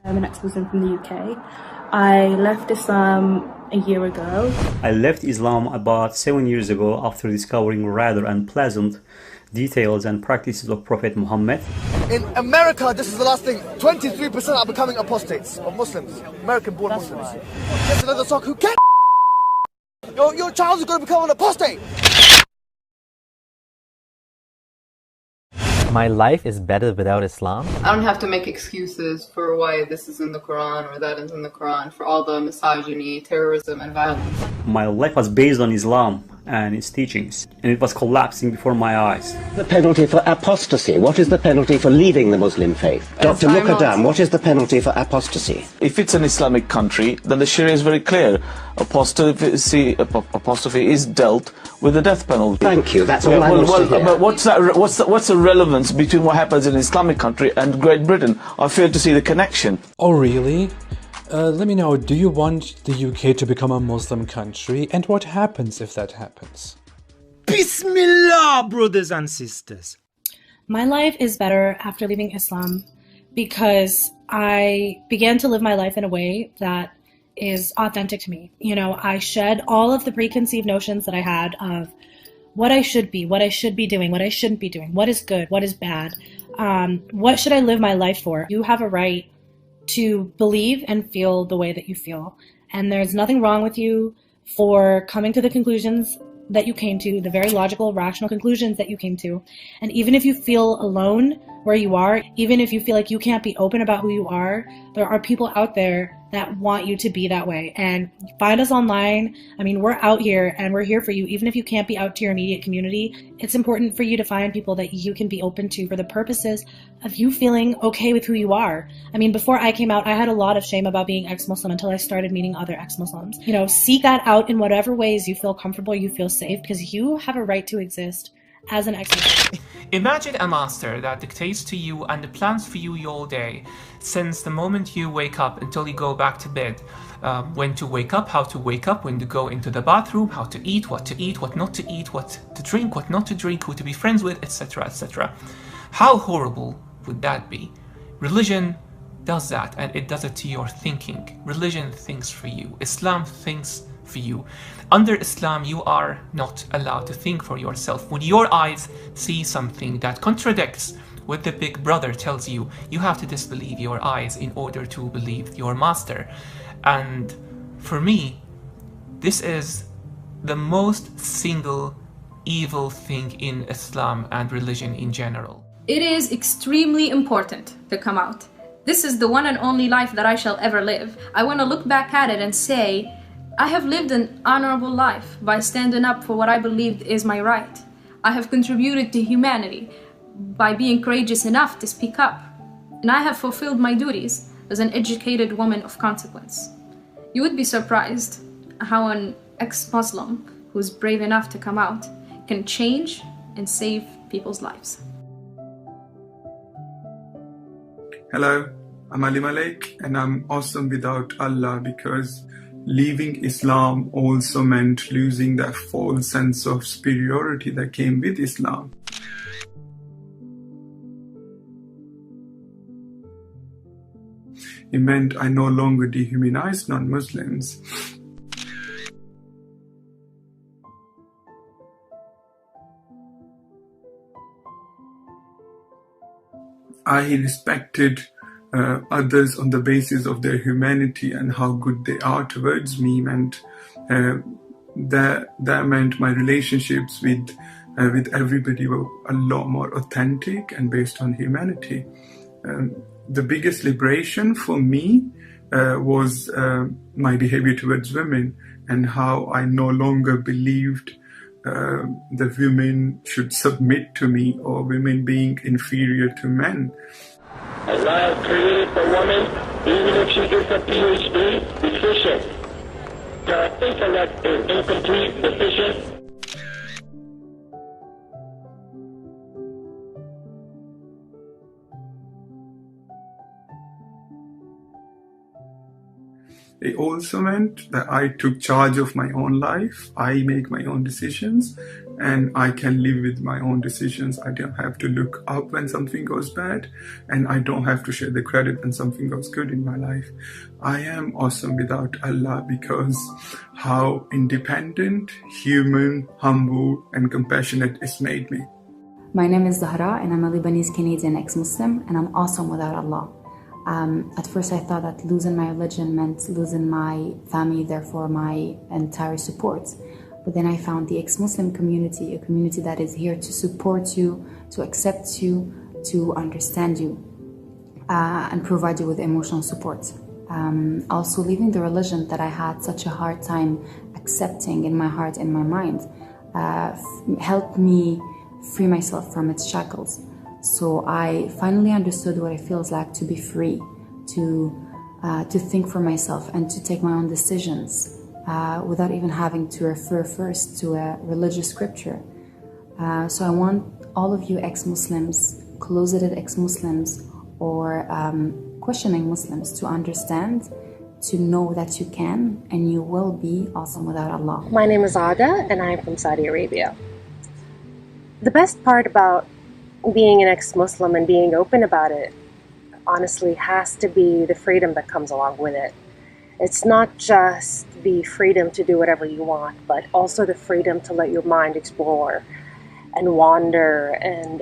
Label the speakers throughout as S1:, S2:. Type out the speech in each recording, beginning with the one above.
S1: I'm an ex-Muslim from the UK. I left Islam a year ago.
S2: I left Islam about 7 years ago after discovering rather unpleasant details and practices of Prophet Muhammad.
S3: In America, this is the last thing, 23% are becoming apostates of Muslims, American-born Muslims. Just another talk, who cares? Your child is going to become an apostate.
S4: My life is better without Islam.
S5: I don't have to make excuses for why this is in the Quran or that is in the Quran for all the misogyny, terrorism, and violence.
S2: My life was based on Islam and its teachings, and it was collapsing before my eyes.
S6: The penalty for apostasy. What is the penalty for leaving the Muslim faith? Dr. Muqaddam, what is the penalty for apostasy?
S7: If it's an Islamic country, then the Sharia is very clear. Apostasy is dealt with the death penalty.
S6: Thank you. That's all I want to hear.
S7: But what's the relevance between what happens in an Islamic country and Great Britain? I fail to see the connection.
S8: Oh, really? Let me know, do you want the UK to become a Muslim country? And what happens if that happens?
S9: Bismillah, brothers and sisters.
S1: My life is better after leaving Islam because I began to live my life in a way that is authentic to me. You know, I shed all of the preconceived notions that I had of what I should be doing, what I shouldn't be doing, what is good, what is bad, what should I live my life for. You have a right to believe and feel the way that you feel. And there's nothing wrong with you for coming to the conclusions that you came to, the very logical, rational conclusions that you came to. And even if you feel alone where you are, even if you feel like you can't be open about who you are, there are people out there that want you to be that way. And find us online. I mean, we're out here and we're here for you. Even if you can't be out to your immediate community, it's important for you to find people that you can be open to for the purposes of you feeling okay with who you are. I mean, before I came out, I had a lot of shame about being ex-Muslim until I started meeting other ex-Muslims. You know, seek that out in whatever ways you feel comfortable, you feel safe, because you have a right to exist as an ex-Muslim.
S10: Imagine a master that dictates to you and plans for you your day since the moment you wake up until you go back to bed. When to wake up, how to wake up, when to go into the bathroom, how to eat, what not to eat, what to drink, what not to drink, who to be friends with, etc., etc. How horrible would that be? Religion does that, and it does it to your thinking. Religion thinks for you. Islam thinks for you. Under Islam, you are not allowed to think for yourself. When your eyes see something that contradicts what the big brother tells you, you have to disbelieve your eyes in order to believe your master. And for me, this is the most single evil thing in Islam and religion in general.
S11: It is extremely important to come out. This is the one and only life that I shall ever live. I want to look back at it and say, I have lived an honorable life by standing up for what I believed is my right. I have contributed to humanity by being courageous enough to speak up, and I have fulfilled my duties as an educated woman of consequence. You would be surprised how an ex-Muslim who's brave enough to come out can change and save people's lives.
S12: Hello, I'm Ali Malik, and I'm awesome without Allah because leaving Islam also meant losing that false sense of superiority that came with Islam. It meant I no longer dehumanized non-Muslims. I respected others on the basis of their humanity and how good they are towards me. Meant that meant my relationships with everybody were a lot more authentic and based on humanity. The biggest liberation for me was my behavior towards women and how I no longer believed that women should submit to me or women being inferior to men.
S13: Allah created the woman, even if she gets a PhD, deficient. The intellect is incomplete, deficient.
S12: It also meant that I took charge of my own life. I make my own decisions and I can live with my own decisions. I don't have to look up when something goes bad, and I don't have to share the credit when something goes good in my life. I am awesome without Allah because how independent, human, humble, and compassionate it's made me.
S14: My name is Zahra, and I'm a Lebanese Canadian ex-Muslim, and I'm awesome without Allah. At first I thought that losing my religion meant losing my family, therefore my entire support. But then I found the ex-Muslim community, a community that is here to support you, to accept you, to understand you, and provide you with emotional support. Also, leaving the religion that I had such a hard time accepting in my heart and my mind helped me free myself from its shackles. So I finally understood what it feels like to be free, to think for myself and to take my own decisions without even having to refer first to a religious scripture. So I want all of you ex-Muslims, closeted ex-Muslims, or questioning Muslims to understand, to know that you can and you will be awesome without Allah.
S15: My name is Ada and I'm from Saudi Arabia. The best part about being an ex-Muslim and being open about it, honestly, has to be the freedom that comes along with it. It's not just the freedom to do whatever you want, but also the freedom to let your mind explore and wander and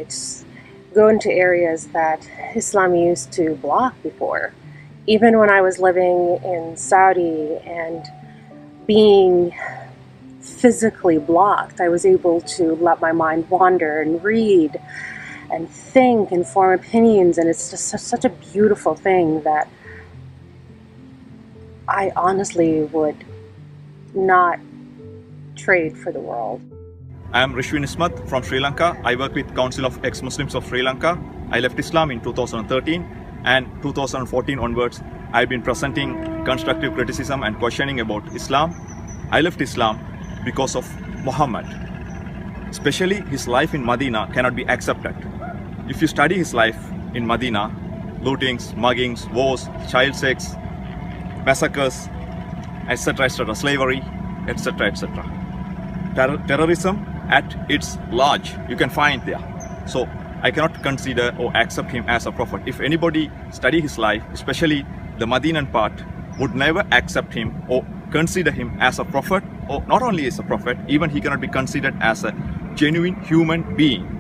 S15: go into areas that Islam used to block before. Even when I was living in Saudi and being physically blocked, I was able to let my mind wander and read and think and form opinions, and it's just such a beautiful thing that I honestly would not trade for the world.
S16: I am Rishwin Ismat from Sri Lanka. I work with Council of Ex-Muslims of Sri Lanka. I left Islam in 2013, and 2014 onwards I've been presenting constructive criticism and questioning about Islam. I left Islam because of Muhammad. Especially his life in Medina cannot be accepted. If you study his life in Medina, lootings, muggings, wars, child sex, massacres, etc., etc., slavery, etc., etc. Terrorism at its large, you can find there. So I cannot consider or accept him as a prophet. If anybody study his life, especially the Medinan part, would never accept him or consider him as a prophet, or not only as a prophet, even he cannot be considered as a genuine human being.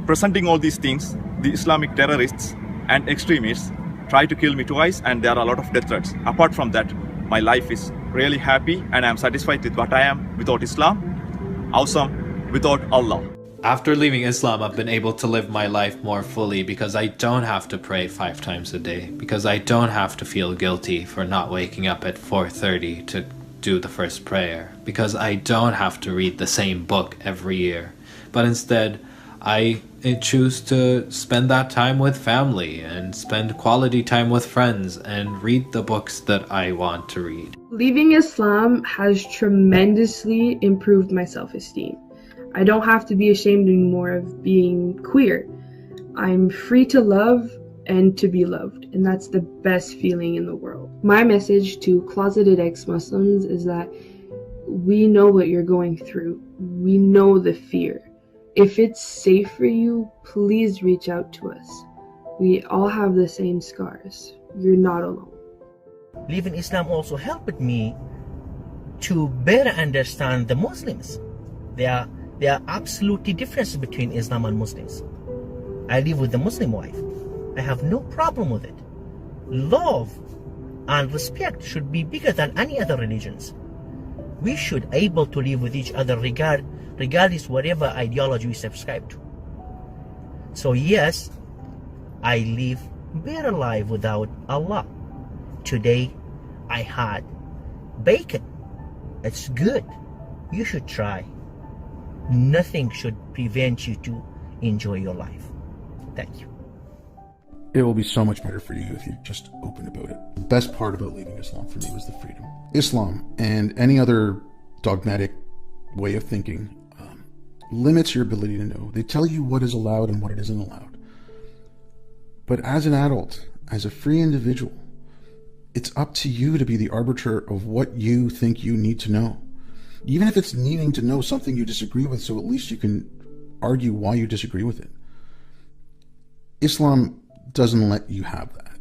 S16: Presenting all these things, the Islamic terrorists and extremists try to kill me twice, and there are a lot of death threats. Apart from that, my life is really happy and I am satisfied with what I am without Islam, awesome without Allah.
S17: After leaving Islam, I've been able to live my life more fully because I don't have to pray 5 times a day, because I don't have to feel guilty for not waking up at 4:30 to do the first prayer, because I don't have to read the same book every year, but instead I choose to spend that time with family and spend quality time with friends and read the books that I want to read.
S18: Leaving Islam has tremendously improved my self-esteem. I don't have to be ashamed anymore of being queer. I'm free to love and to be loved, and that's the best feeling in the world. My message to closeted ex-Muslims is that we know what you're going through. We know the fear. If it's safe for you, please reach out to us. We all have the same scars. You're not alone.
S19: Leaving Islam also helped me to better understand the Muslims. There are absolutely differences between Islam and Muslims. I live with a Muslim wife. I have no problem with it. Love and respect should be bigger than any other religions. We should be able to live with each other regardless whatever ideology we subscribe to. So yes, I live better life without Allah. Today I had bacon. It's good. You should try. Nothing should prevent you to enjoy your life. Thank you.
S20: It will be so much better for you if you're just open about it. The best part about leaving Islam for me was the freedom. Islam and any other dogmatic way of thinking limits your ability to know. They tell you what is allowed and what it isn't allowed. But as an adult, as a free individual, it's up to you to be the arbiter of what you think you need to know. even if it's needing to know something you disagree with, so at least you can argue why you disagree with it. Islam doesn't let you have that.